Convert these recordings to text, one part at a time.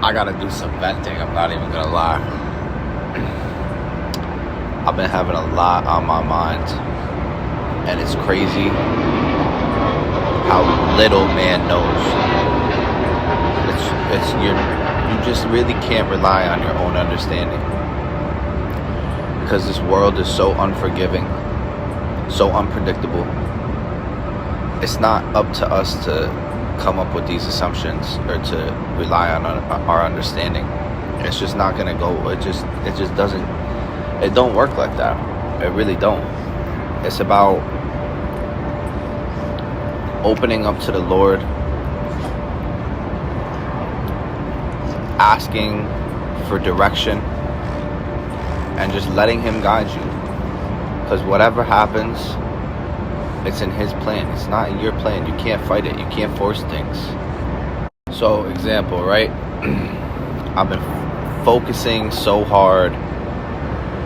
I gotta do some venting, I'm not even gonna lie. I've been having a lot on my mind, and it's crazy how little man knows. You just really can't rely on your own understanding, because this world is so unforgiving, so unpredictable. It's not up to us to come up with these assumptions or to rely on our understanding. It's just not gonna go. It just doesn't. It don't work like that. It really don't. It's about opening up to the Lord, asking for direction, and just letting Him guide you. Because whatever happens, it's in His plan. It's not in your plan. You can't fight it. You can't force things. So, example, right? I've been focusing so hard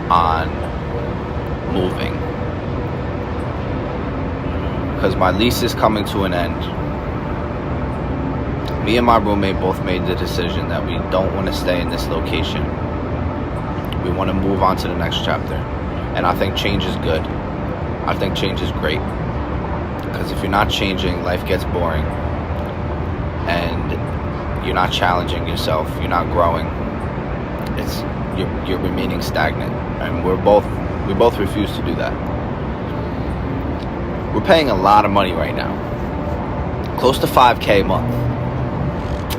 on moving because my lease is coming to an end. Me and my roommate both made the decision that we don't want to stay in this location. We want to move on to the next chapter. And I think change is good. I think change is great, because if you're not changing, life gets boring, and you're not challenging yourself, you're not growing. You're remaining stagnant, and we both refuse to do that. We're paying a lot of money right now, close to $5,000 a month,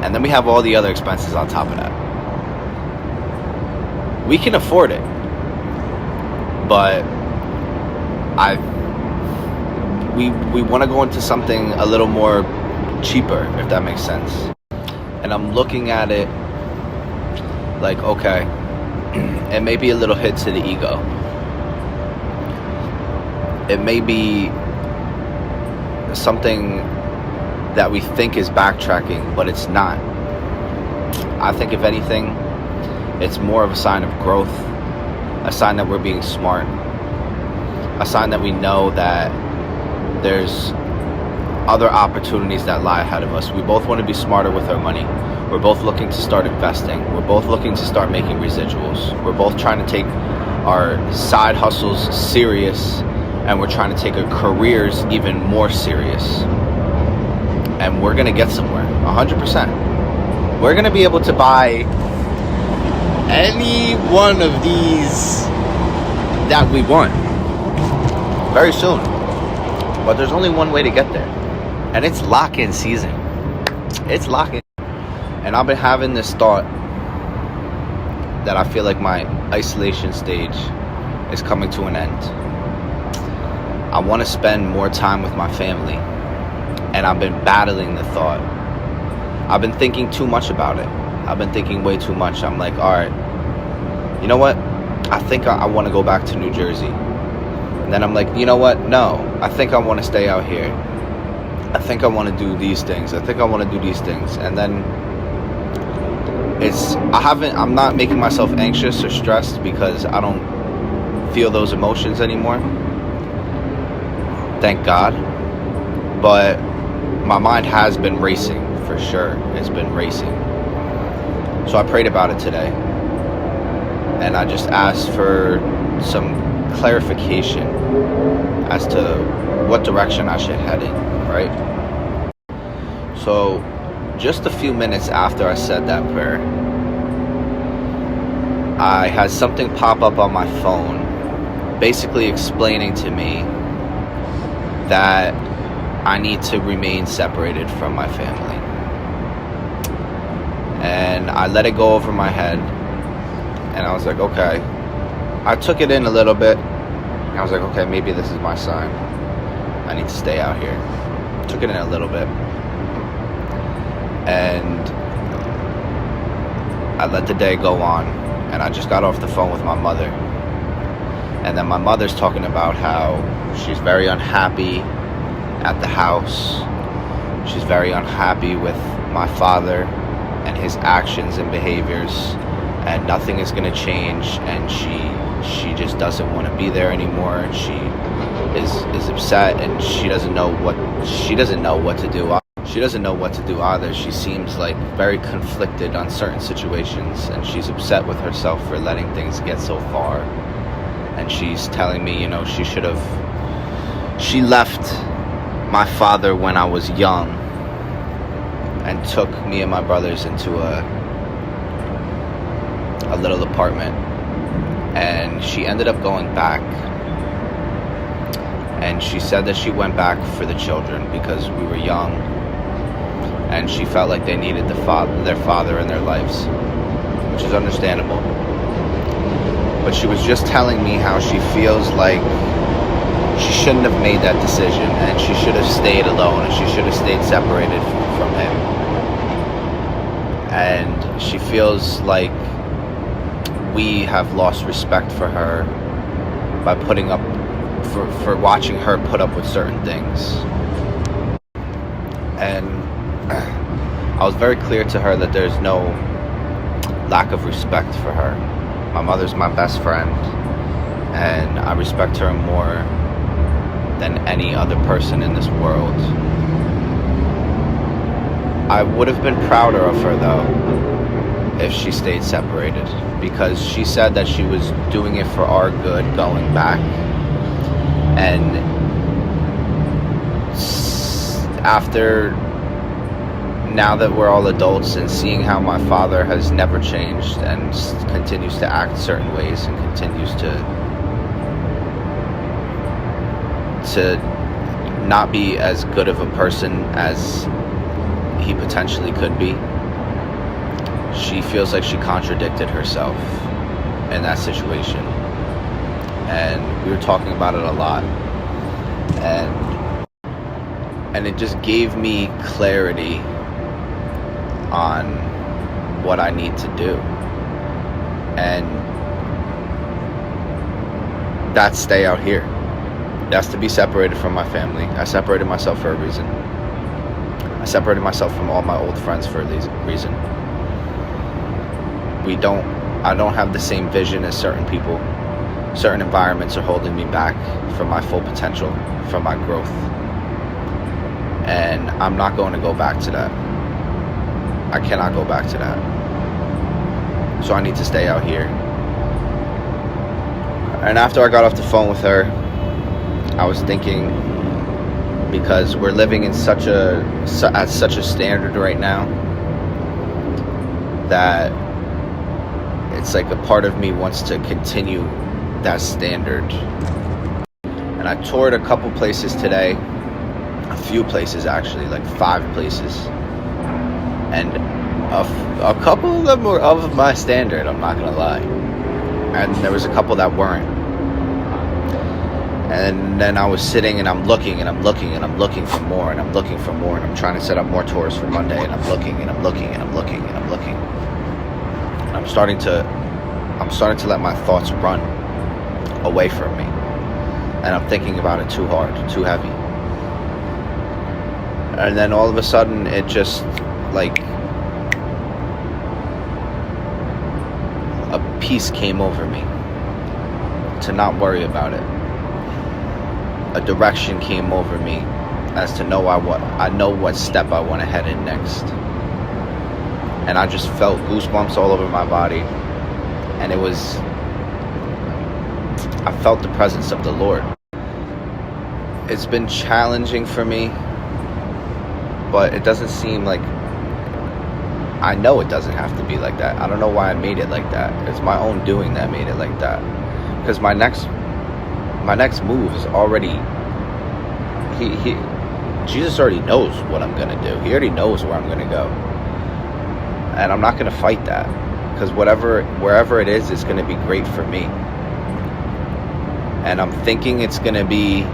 and then we have all the other expenses on top of that. We can afford it, but we want to go into something a little more cheaper, if that makes sense. And I'm looking at it like, okay, it may be a little hit to the ego. It may be something that we think is backtracking, but it's not. I think if anything, it's more of a sign of growth, a sign that we're being smart, a sign that we know that there's other opportunities that lie ahead of us. We both want to be smarter with our money. We're both looking to start investing. We're both looking to start making residuals. We're both trying to take our side hustles serious, and we're trying to take our careers even more serious. And we're going to get somewhere, 100%. We're going to be able to buy any one of these that we want very soon. But there's only one way to get there, and it's lock-in season. It's lock-in. And I've been having this thought that I feel like my isolation stage is coming to an end. I want to spend more time with my family, and I've been battling the thought. I've been thinking too much about it. I've been thinking way too much. I'm like, all right, you know what? I think I want to go back to New Jersey. And then I'm like, you know what? No, I think I want to stay out here. I think I want to do these things. I think I want to do these things. And then I'm not making myself anxious or stressed because I don't feel those emotions anymore. Thank God. But my mind has been racing, for sure. It's been racing. So I prayed about it today, and I just asked for some clarification as to what direction I should head in, right? So just a few minutes after I said that prayer, I had something pop up on my phone basically explaining to me that I need to remain separated from my family. And I let it go over my head, and I was like, okay. I took it in a little bit, and I was like, okay, maybe this is my sign. I need to stay out here. Took it in a little bit, and I let the day go on, and I just got off the phone with my mother. And then my mother's talking about how she's very unhappy at the house. She's very unhappy with my father and his actions and behaviors, and nothing is going to change, and she just doesn't want to be there anymore, and she is upset, and she doesn't know what to do. she doesn't know what to do either. She seems like very conflicted on certain situations, and she's upset with herself for letting things get so far. And she's telling me, she left my father when I was young and took me and my brothers into a little apartment, and she ended up going back. And she said that she went back for the children because we were young, and she felt like they needed their father in their lives, which is understandable. But she was just telling me how she feels like she shouldn't have made that decision, and she should have stayed alone, and she should have stayed separated from him. And she feels like we have lost respect for her by putting up for watching her put up with certain things. And I was very clear to her that there's no lack of respect for her. My mother's my best friend, and I respect her more than any other person in this world. I would have been prouder of her, though, if she stayed separated, because she said that she was doing it for our good going back. And now that we're all adults and seeing how my father has never changed and continues to act certain ways and continues to not be as good of a person as he potentially could be, she feels like she contradicted herself in that situation. And we were talking about it a lot, and it just gave me clarity on what I need to do, and that's stay out here. That's to be separated from my family. I separated myself for a reason. I separated myself from all my old friends for a reason. I don't have the same vision as certain people. Certain environments are holding me back from my full potential, from my growth. And I'm not going to go back to that. I cannot go back to that. So I need to stay out here. And after I got off the phone with her, I was thinking, because we're living in such a standard right now, that it's like a part of me wants to continue that standard. And I toured a couple places today, a few places actually, like 5 places, and a couple of them were of my standard, I'm not gonna lie, and there was a couple that weren't. And then I was sitting and I'm looking and I'm looking and I'm looking for more and I'm looking for more, and I'm trying to set up more tours for Monday, and I'm looking and I'm looking and I'm looking and I'm looking, and I'm starting to let my thoughts run away from me, and I'm thinking about it too hard, too heavy. And then all of a sudden it just, like, a peace came over me to not worry about it. A direction came over me as to know I know what step I want to head in next. And I just felt goosebumps all over my body, and I felt the presence of the Lord. It's been challenging for me, but it doesn't seem like, I know it doesn't have to be like that. I don't know why I made it like that. It's my own doing that made it like that. Because my next move is already, Jesus already knows what I'm going to do. He already knows where I'm going to go. And I'm not going to fight that, because wherever it is, it's going to be great for me. And I'm thinking it's going to be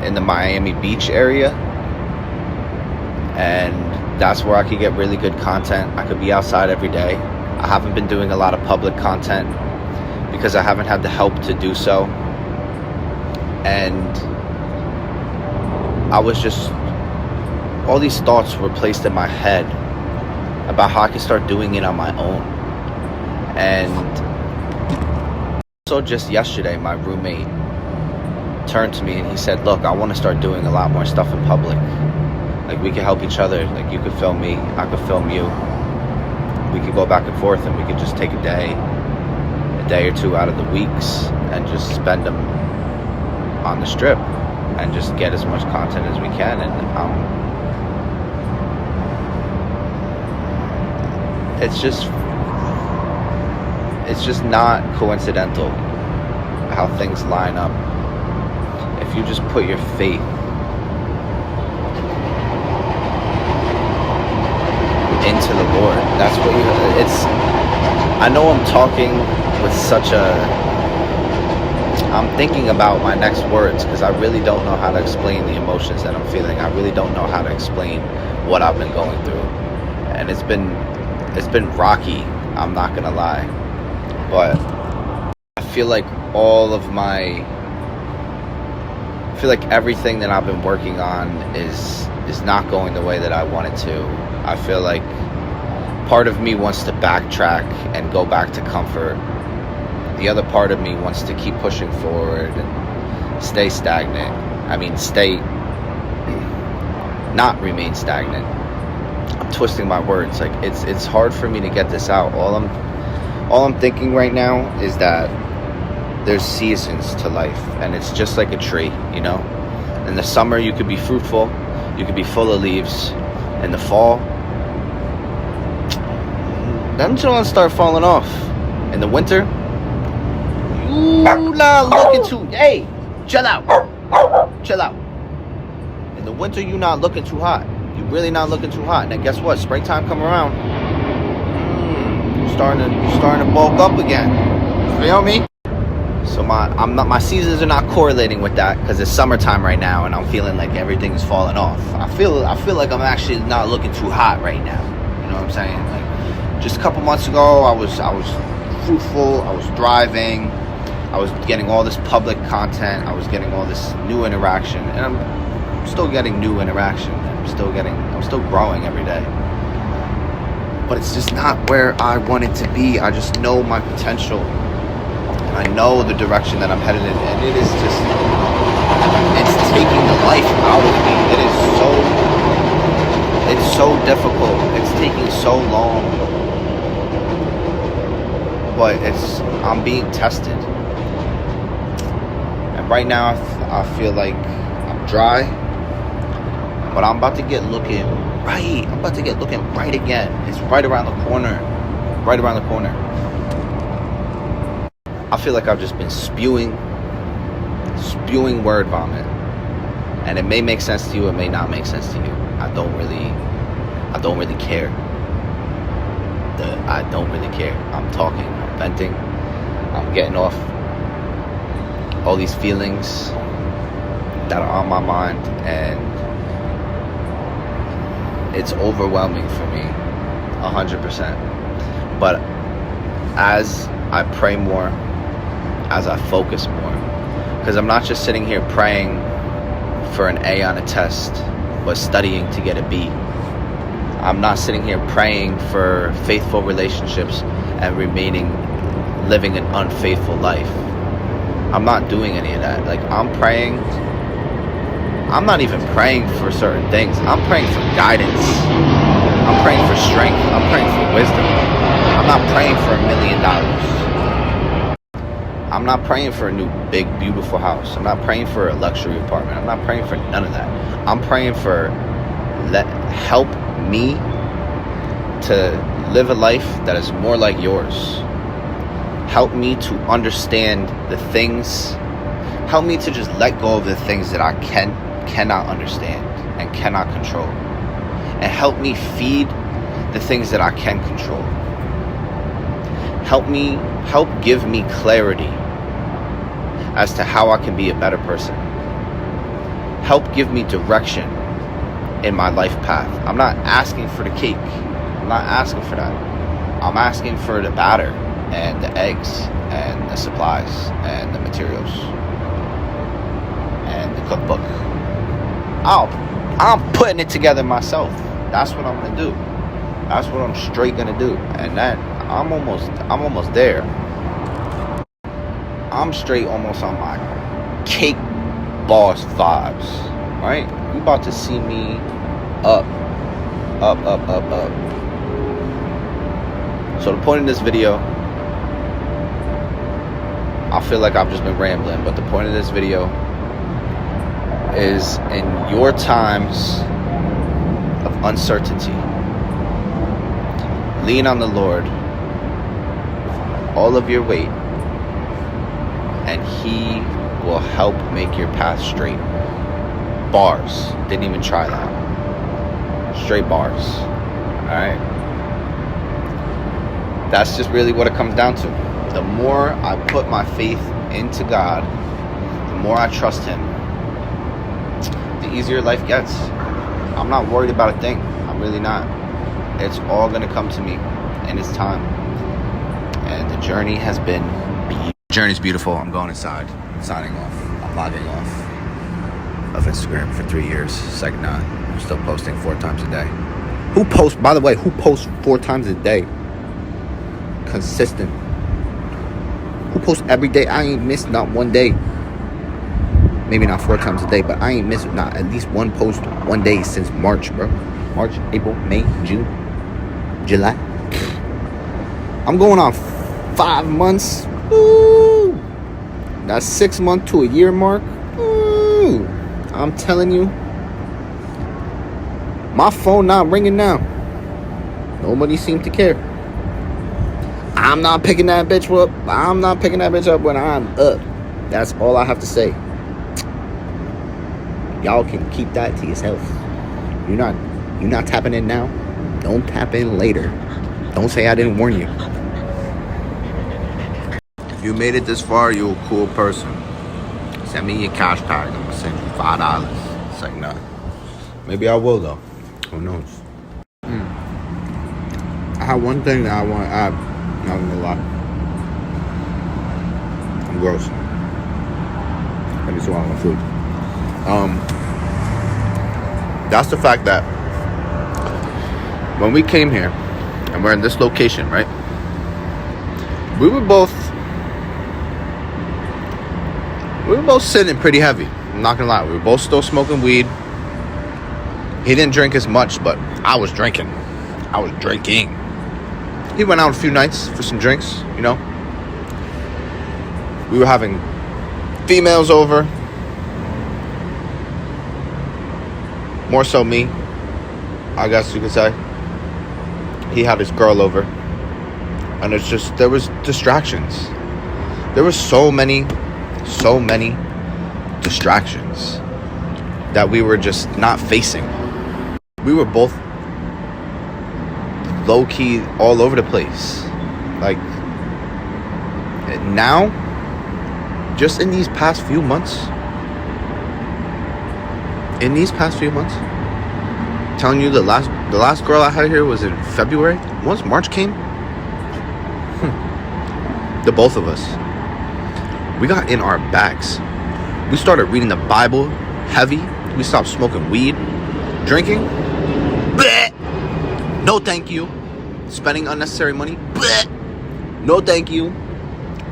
in the Miami Beach area, and that's where I could get really good content. I could be outside every day. I haven't been doing a lot of public content because I haven't had the help to do so. And I was just, all these thoughts were placed in my head about how I could start doing it on my own. And so just yesterday, my roommate turned to me and he said, look, I want to start doing a lot more stuff in public. Like, we could help each other. Like, you could film me, I could film you. We could go back and forth, and we could just take a day or two out of the weeks and just spend them on the strip and just get as much content as we can. And it's just not coincidental how things line up. If you just put your faith into the Lord, that's what I know I'm talking with I'm thinking about my next words, because I really don't know how to explain the emotions that I'm feeling. I really don't know how to explain what I've been going through. And it's been rocky, I'm not gonna lie. But I feel like everything that I've been working on is not going the way that I want it to. I feel like part of me wants to backtrack and go back to comfort. The other part of me wants to keep pushing forward and stay stagnant. Not remain stagnant. I'm twisting my words. Like, it's hard for me to get this out. All I'm thinking right now is that there's seasons to life, and it's just like a tree, you know? In the summer, you could be fruitful, you could be full of leaves. In the fall, them joints start falling off. In the winter, you not looking too, hey, chill out. In the winter, you not looking too hot. You really not looking too hot. And then guess what? Springtime come around, you're starting to bulk up again. Feel me? So my seasons are not correlating with that, because it's summertime right now, and I'm feeling like everything's falling off. I feel like I'm actually not looking too hot right now. You know what I'm saying? Like, just a couple months ago, I was fruitful. I was thriving. I was getting all this public content. I was getting all this new interaction, and I'm still getting new interaction. I'm still growing every day. But it's just not where I want it to be. I just know my potential. I know the direction that I'm headed in, and it's taking the life out of me. It's so difficult. It's taking so long, but I'm being tested. And right now, I feel like I'm dry, but I'm about to get looking right. I'm about to get looking right again. It's right around the corner. Right around the corner. I feel like I've just been spewing word vomit, and it may make sense to you, it may not make sense to you. I don't really care. I don't really care. I'm talking, I'm venting, I'm getting off all these feelings that are on my mind, and it's overwhelming for me, 100%. But as I pray more, as I focus more, because I'm not just sitting here praying for an A on a test, but studying to get a B. I'm not sitting here praying for faithful relationships and living an unfaithful life. I'm not doing any of that. Like, I'm not even praying for certain things. I'm praying for guidance. I'm praying for strength. I'm praying for wisdom. I'm not praying for $1 million. I'm not praying for a new, big, beautiful house. I'm not praying for a luxury apartment. I'm not praying for none of that. I'm praying for help me to live a life that is more like yours. Help me to understand the things. Help me to just let go of the things that I cannot understand and cannot control. And help me feed the things that I can control. Help give me clarity as to how I can be a better person. Help give me direction in my life path. I'm not asking for the cake. I'm not asking for that. I'm asking for the batter and the eggs and the supplies and the materials and the cookbook. I'm putting it together myself. That's what I'm gonna do. That's what I'm straight gonna do. And that I'm almost there. I'm straight almost on my cake boss vibes. Right? You about to see me up, up, up, up, up. So the point of this video, I feel like I've just been rambling, but the point of this video is, in your times of uncertainty, lean on the Lord all of your weight, and He will help make your path straight. Bars. Didn't even try that. Straight bars. Alright? That's just really what it comes down to. The more I put my faith into God, the more I trust Him, the easier life gets. I'm not worried about a thing. I'm really not. It's all going to come to me in its time. And the journey has been beautiful. The journey's beautiful. I'm going inside. I'm signing off. I'm logging off of Instagram for 3 years. Second nine. I'm still posting 4 times a day. Who posts 4 times a day? Consistent. Who posts every day? I ain't missed not one day. Maybe not 4 times a day, but I ain't missed not at least one post one day since March, bro. March, April, May, June, July. I'm going on 5 months. Ooh. That 6 month to a year mark. Ooh. I'm telling you, my phone not ringing now. Nobody seemed to care. I'm not picking that bitch up. I'm not picking that bitch up when I'm up. That's all I have to say. Y'all can keep that to yourself. You're not tapping in now. Don't tap in later. Don't say I didn't warn you. If you made it this far, you're a cool person. Send me your cash pack. I'm gonna send you $5. It's like, nah. Maybe I will though. Who knows? I have one thing that I want to add. Not gonna lie. I'm gross. Let me swallow my food. That's the fact that when we came here and we're in this location, right? We were both sitting pretty heavy. I'm not gonna lie. We were both still smoking weed. He didn't drink as much, but I was drinking. He went out a few nights for some drinks, you know. We were having females over. More so me, I guess you could say. He had his girl over. And it's just, there was distractions. There were so many distractions that we were just not facing. We were both low-key all over the place. Like, now, just in these past few months, telling you the last girl I had here was in February. Once March came, the both of us, we got in our bags. We started reading the Bible heavy. We stopped smoking weed, drinking. Bleh. No thank you. Spending unnecessary money. Bleh. No thank you.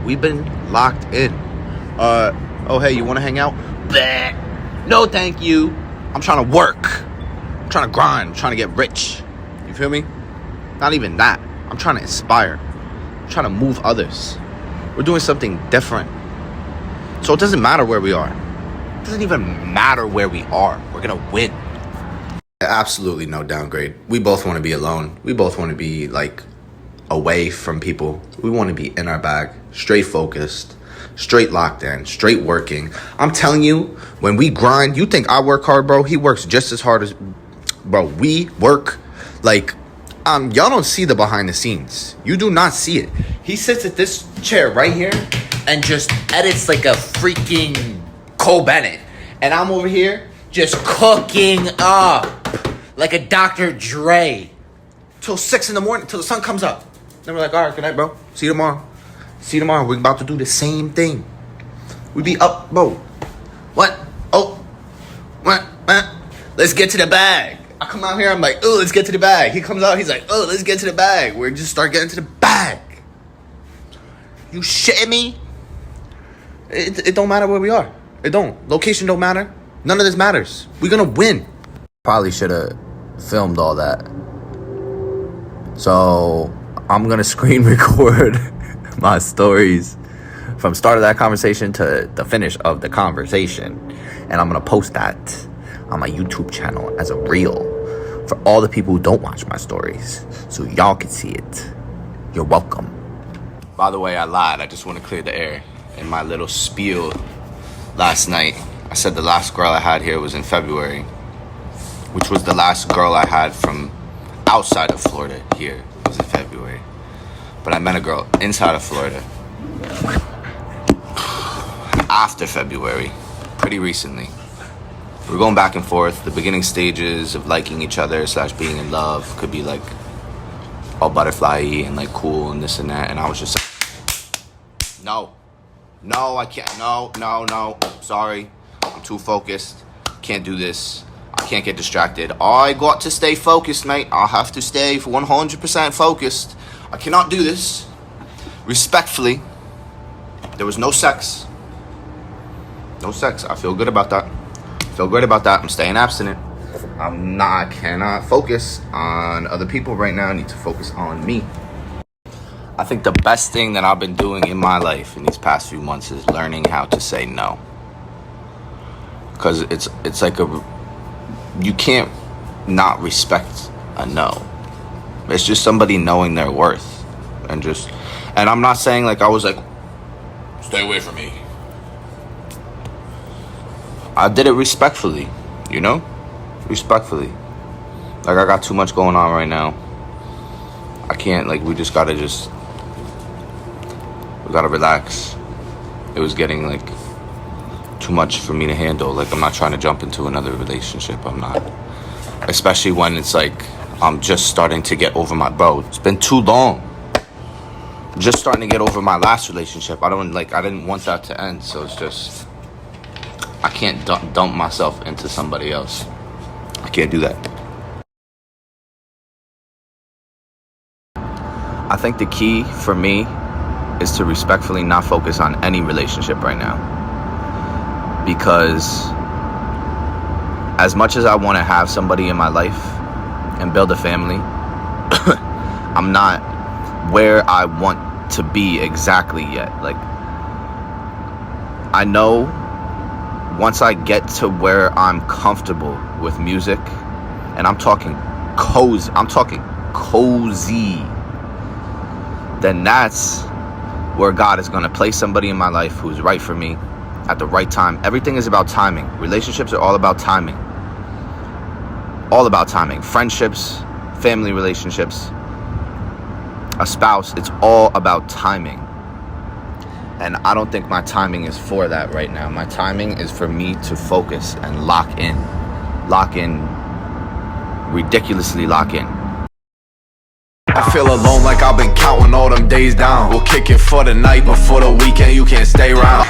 We've been locked in. Oh hey, you want to hang out? Bleh. No thank you. I'm trying to work. I'm trying to grind. I'm trying to get rich. You feel me? Not even that. I'm trying to inspire. I'm trying to move others. We're doing something different. So it doesn't matter where we are. It doesn't even matter where we are. We're going to win. Absolutely no downgrade. We both want to be alone. We both want to be like away from people. We want to be in our bag, straight focused, straight locked in, straight working. I'm telling you, when we grind, you think I work hard, bro? He works just as hard as, bro. We work like, y'all don't see the behind the scenes. You do not see it. He sits at this chair right here and just edits like a freaking Cole Bennett. And I'm over here just cooking up like a Dr. Dre till 6 in the morning, till the sun comes up. Then we're like, all right, good night, bro. See you tomorrow. We're about to do the same thing. We be up, bro. What? Oh. What? Let's get to the bag. I come out here, I'm like, oh, let's get to the bag. He comes out, he's like, oh, let's get to the bag. We just start getting to the bag. You shitting me? It don't matter where we are. It don't. Location don't matter. None of this matters. We're gonna win. Probably should have filmed all that. So I'm gonna screen record my stories from start of that conversation to the finish of the conversation, and I'm gonna post that on my YouTube channel as a reel for all the people who don't watch my stories, so y'all can see it. You're welcome. By the way, I lied. I just want to clear the air. In my little spiel last night, I said the last girl I had here was in February, which was the last girl I had from outside of Florida here was in February. But I met a girl inside of Florida after February, pretty recently. We're going back and forth. The beginning stages of liking each other / being in love could be like all butterfly-y and like cool and this and that. And I was just like, no, I can't. No. Sorry. I'm too focused. Can't do this. I can't get distracted. I got to stay focused, mate. I have to stay for 100% focused. I cannot do this. Respectfully, there was no sex. No sex. I feel good about that. Feel great about that. I'm staying abstinent. I cannot focus on other people right now. I need to focus on me. I think the best thing that I've been doing in my life in these past few months is learning how to say no. Because it's like you can't not respect a no. It's just somebody knowing their worth. And I'm not saying like I was like, stay away from me. I did it respectfully, you know? Respectfully. Like, I got too much going on right now. I can't, like, we gotta relax. It was getting, like, too much for me to handle. Like, I'm not trying to jump into another relationship. I'm not. Especially when it's, like, I'm just starting to get over it's been too long. I'm just starting to get over my last relationship. I didn't want that to end, so it's just, I can't dump myself into somebody else. I can't do that. I think the key for me is to respectfully not focus on any relationship right now. Because as much as I want to have somebody in my life and build a family, I'm not where I want to be exactly yet. Like, I know once I get to where I'm comfortable with music, and I'm talking cozy, then that's where God is going to place somebody in my life who's right for me at the right time. Everything is about timing. Relationships are all about timing. All about timing. Friendships, family relationships, a spouse, it's all about timing. And I don't think my timing is for that right now. My timing is for me to focus and lock in, ridiculously lock in. I feel alone like I've been counting all them days down. We'll kick it for the night, but for the weekend you can't stay around.